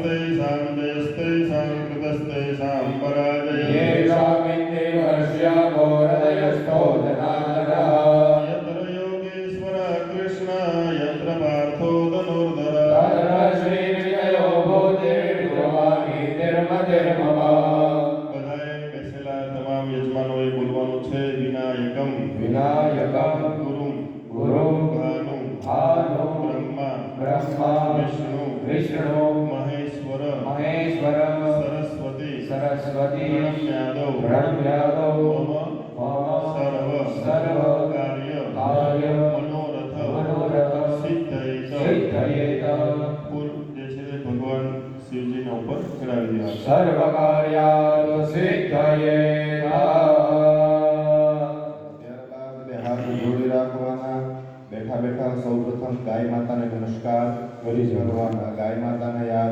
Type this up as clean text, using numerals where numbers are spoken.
तेषां जयस्तेषां कृतस्तेषां पराजयः येषामिन्द्रे वर्ष्यामो हृदयस्थो जनार्दनः यत्र योगेश्वरः कृष्णः यत्र पार्थो धनुर्धरः तत्र श्रीविजयो भूतिर्ब्रह्माणि निर्मतिर्मम બધાએ બેસેલા તમામ યજમાનોએ બોલવાનું છે વિનાયકમ વિનાયકમ ગુરુમ ગુરુમ ભાનુ ભાનુ બ્રહ્મા બ્રહ્મા વિષ્ણુ વિષ્ણુ મહેશ્વર મહેશ્વરમ સરસ્વતી સરસ્વતી યાદવ બ્રહ્મયાદવ મમ સર્વ સર્વ કાર્ય કાર્ય મનોરથ મનોરથ સિદ્ધયેત સિદ્ધયેત ફૂલ જે છે તે ભગવાન શિવજીના ઉપર ચડાવી દેવા સર્વ કાર્યાર્થ સિદ્ધયેત ત્યારબાદ બે હાથ જોડી રાખવાના બેઠા બેઠા સૌપ્રથમ ગાય માતાને નમસ્કાર કરી કરવાના ગાય માતાને યાદ